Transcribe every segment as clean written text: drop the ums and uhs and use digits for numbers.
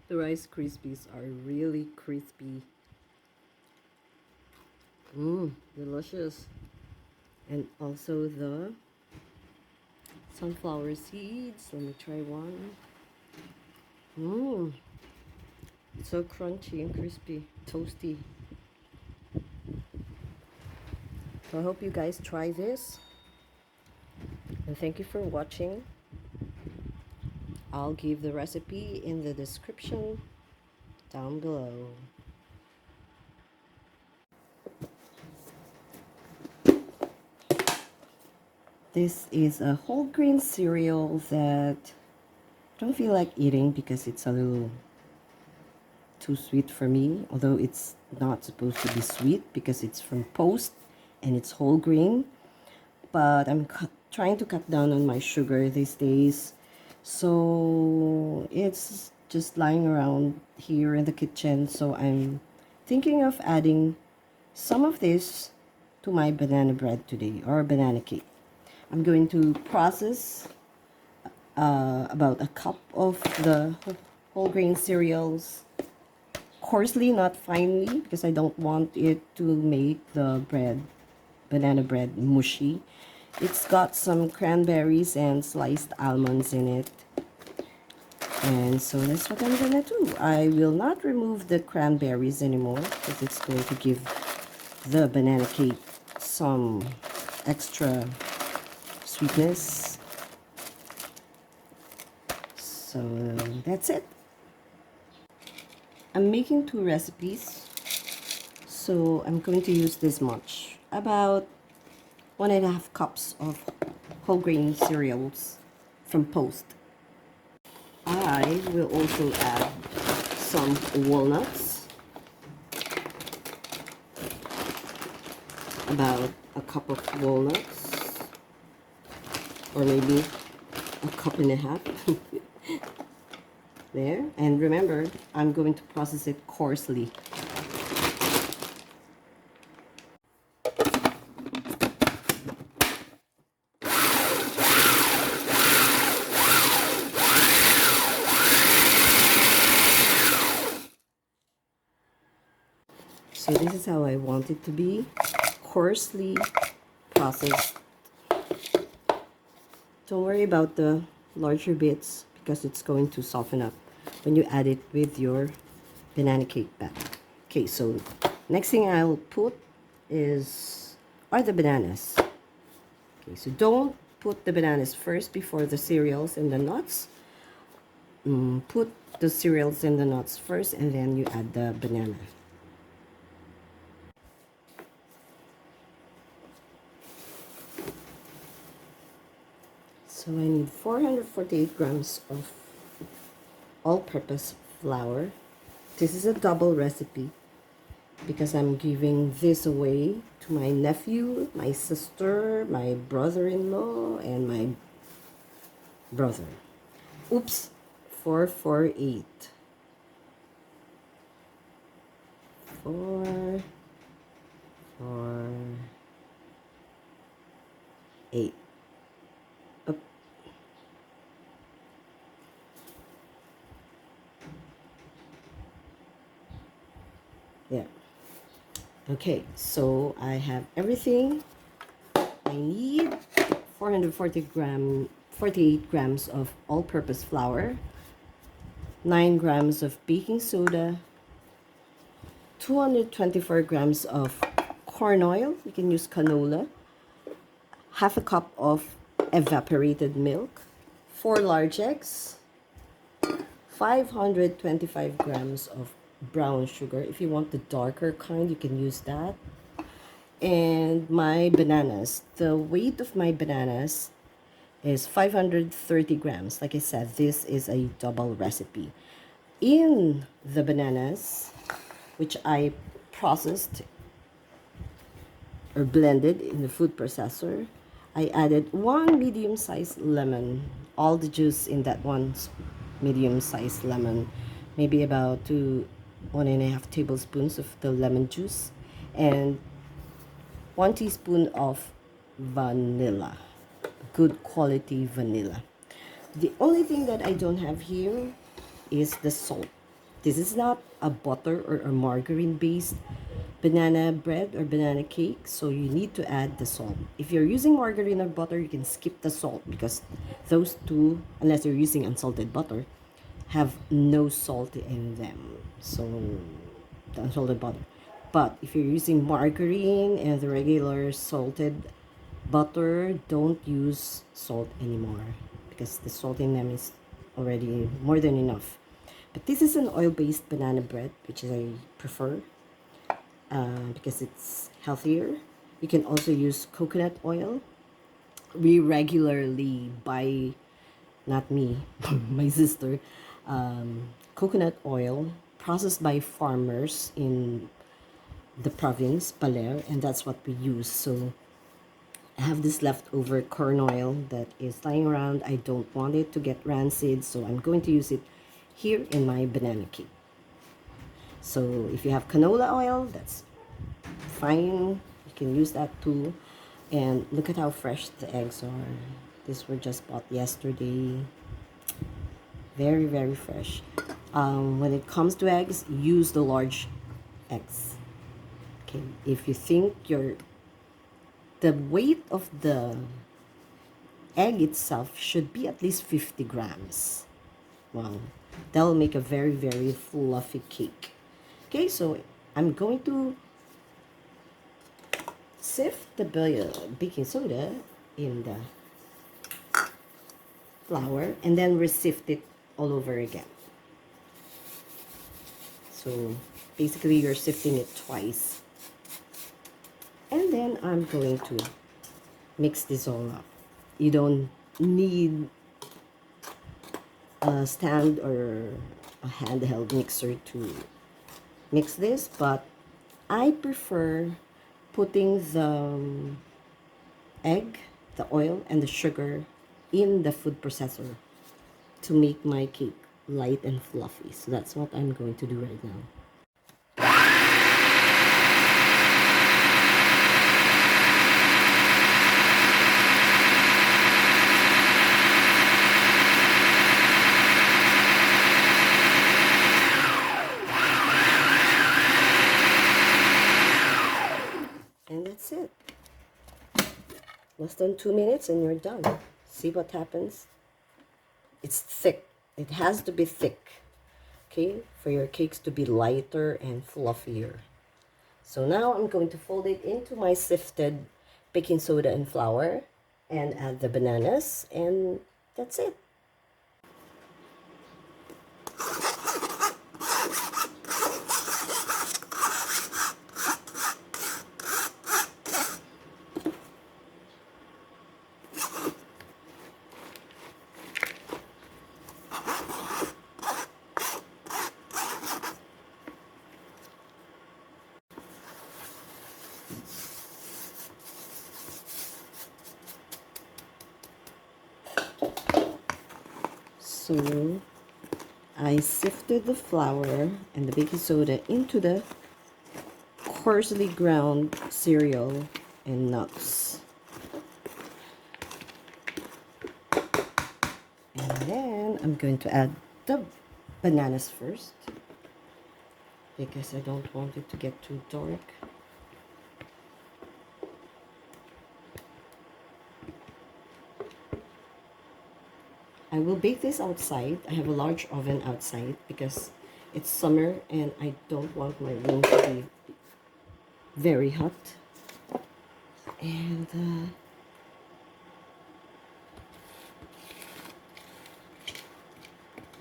The Rice Krispies are really crispy. Delicious. And also the sunflower seeds. Let me try one. It's so crunchy and crispy, toasty. So I hope you guys try this. And thank you for watching. I'll give the recipe in the description down below. This is a whole grain cereal that I don't feel like eating because it's a little too sweet for me, although it's not supposed to be sweet because it's from Post and it's whole grain. But I'm trying to cut down on my sugar these days, so it's just lying around here in the kitchen. So I'm thinking of adding some of this to my banana bread today, or banana cake. I'm going to process about a cup of the whole grain cereals, coarsely, not finely, because I don't want it to make the banana bread mushy. It's got some cranberries and sliced almonds in it. And so that's what I'm gonna do. I will not remove the cranberries anymore because it's going to give the banana cake some extra sweetness. So that's it. I'm making 2 recipes, so I'm going to use this much, about 1.5 cups of whole grain cereals from Post. I will also add some walnuts, about a cup of walnuts, or maybe a cup and a half. There. And remember, I'm going to process it coarsely. So this is how I want it to be, coarsely processed. Don't worry about the larger bits because it's going to soften up when you add it with your banana cake batter. Okay, so next thing I'll put are the bananas. Okay, so don't put the bananas first before the cereals and the nuts. Put the cereals and the nuts first, and then you add the banana. So I need 448 grams of all-purpose flour. This is a double recipe because I'm giving this away to my nephew, my sister, my brother-in-law, and my brother. Oops, 448. 4, 4, 8. Up. Yeah. Okay, so I have everything I need. 48 grams of all-purpose flour, 9 grams of baking soda, 224 grams of corn oil, you can use canola, half a cup of evaporated milk, 4 large eggs, 525 grams of brown sugar. If you want the darker kind, you can use that. And my bananas. The weight of my bananas is 530 grams. Like I said, this is a double recipe. In the bananas, which I processed or blended in the food processor, I added 1 medium-sized lemon. All the juice in that one medium-sized lemon, maybe about 1.5 tablespoons of the lemon juice, and 1 teaspoon of vanilla, good quality vanilla. The only thing that I don't have here is the salt. This is not a butter or a margarine based banana bread or banana cake, so you need to add the salt. If you're using margarine or butter, you can skip the salt because those two, unless you're using unsalted butter, have no salt in them. So the unsalted butter. But if you're using margarine and the regular salted butter, don't use salt anymore because the salt in them is already more than enough. But this is an oil-based banana bread, which I prefer because it's healthier. You can also use coconut oil. We regularly buy, not me, my sister, coconut oil processed by farmers in the province, Paler, and that's what we use. So I have this leftover corn oil that is lying around. I don't want it to get rancid, so I'm going to use it here in my banana cake. So if you have canola oil, that's fine. You can use that too. And look at how fresh the eggs are. These were just bought yesterday. Very, very fresh. When it comes to eggs, use the large eggs. Okay, if you think the weight of the egg itself should be at least 50 grams. Wow, that will make a very, very fluffy cake. Okay, so I'm going to sift the baking soda in the flour and then resift it all over again. So basically you're sifting it twice. And then I'm going to mix this all up. You don't need a stand or a handheld mixer to mix this, but I prefer putting the egg, the oil, and the sugar in the food processor to make my cake light and fluffy. So that's what I'm going to do right now. And that's it. Less than 2 minutes and you're done. See what happens? It's thick. It has to be thick, okay, for your cakes to be lighter and fluffier. So now I'm going to fold it into my sifted baking soda and flour and add the bananas, and that's it. So I sifted the flour and the baking soda into the coarsely ground cereal and nuts. And then I'm going to add the bananas first because I don't want it to get too dark. I will bake this outside. I have a large oven outside because it's summer and I don't want my room to be very hot. And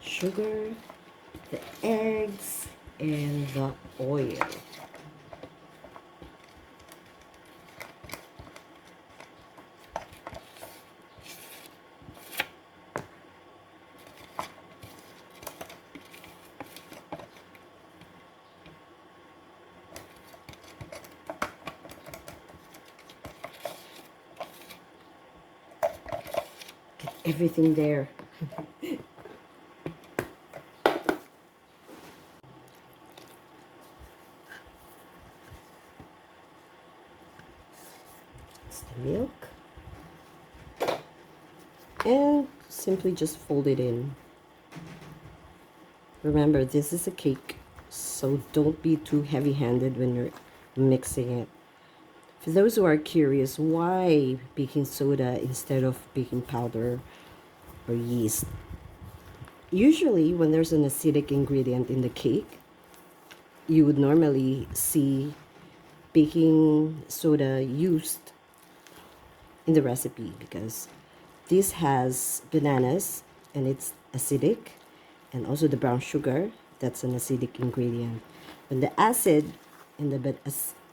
sugar, the eggs, and the oil. Get everything there. It's the milk. And simply just fold it in Remember, this is a cake, so don't be too heavy-handed when you're mixing it. For those who are curious, why baking soda instead of baking powder or yeast? Usually, when there's an acidic ingredient in the cake, you would normally see baking soda used in the recipe because this has bananas and it's acidic, and also the brown sugar, that's an acidic ingredient. When the acid in the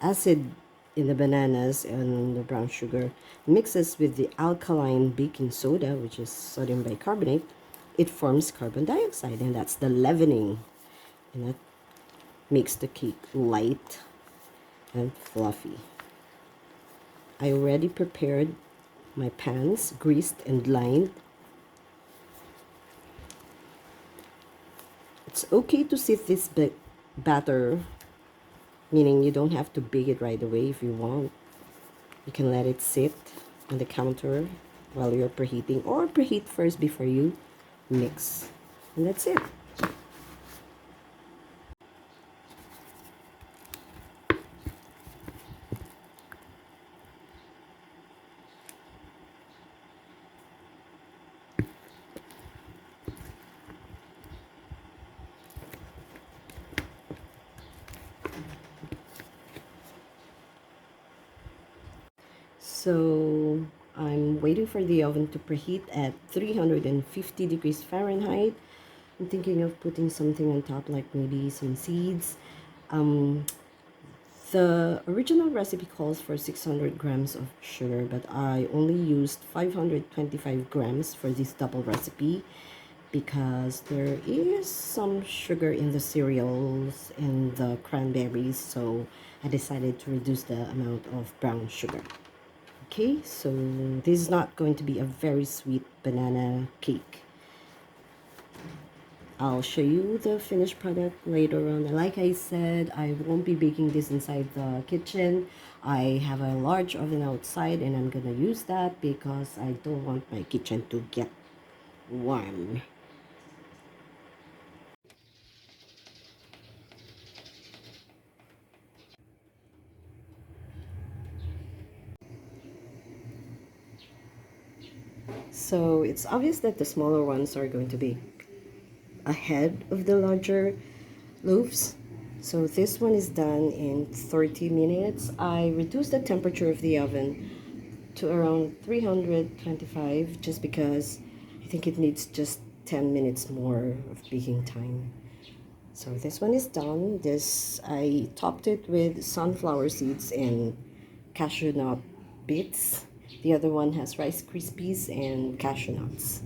acid in the bananas and the brown sugar mixes with the alkaline baking soda, which is sodium bicarbonate, it forms carbon dioxide, and that's the leavening, and that makes the cake light and fluffy. I already prepared my pans, greased and lined. It's okay to sift this batter, meaning you don't have to bake it right away if you want. You can let it sit on the counter while you're preheating, or preheat first before you mix. And that's it. So I'm waiting for the oven to preheat at 350 degrees Fahrenheit. I'm thinking of putting something on top, like maybe some seeds. The original recipe calls for 600 grams of sugar, but I only used 525 grams for this double recipe because there is some sugar in the cereals and the cranberries, so I decided to reduce the amount of brown sugar. Okay, so this is not going to be a very sweet banana cake. I'll show you the finished product later on. Like I said, I won't be baking this inside the kitchen. I have a large oven outside and I'm gonna use that because I don't want my kitchen to get warm. So it's obvious that the smaller ones are going to be ahead of the larger loaves. So this one is done in 30 minutes. I reduced the temperature of the oven to around 325 just because I think it needs just 10 minutes more of baking time. So this one is done. This, I topped it with sunflower seeds and cashew nut bits. The other one has Rice Krispies and cashew nuts.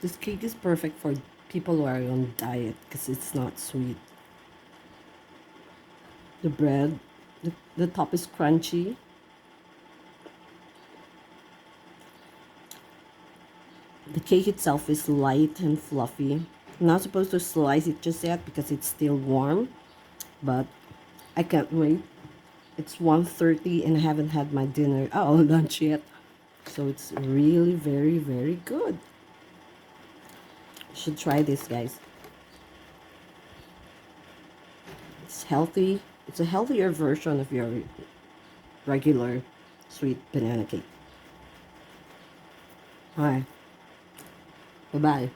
This cake is perfect for people who are on diet because it's not sweet. The bread, the top is crunchy. The cake itself is light and fluffy. I'm not supposed to slice it just yet because it's still warm, but I can't wait. It's 1:30 and I haven't had my dinner, lunch yet. So it's really very, very good. You should try this, guys. It's healthy. It's a healthier version of your regular sweet banana cake. All right. Bye-bye.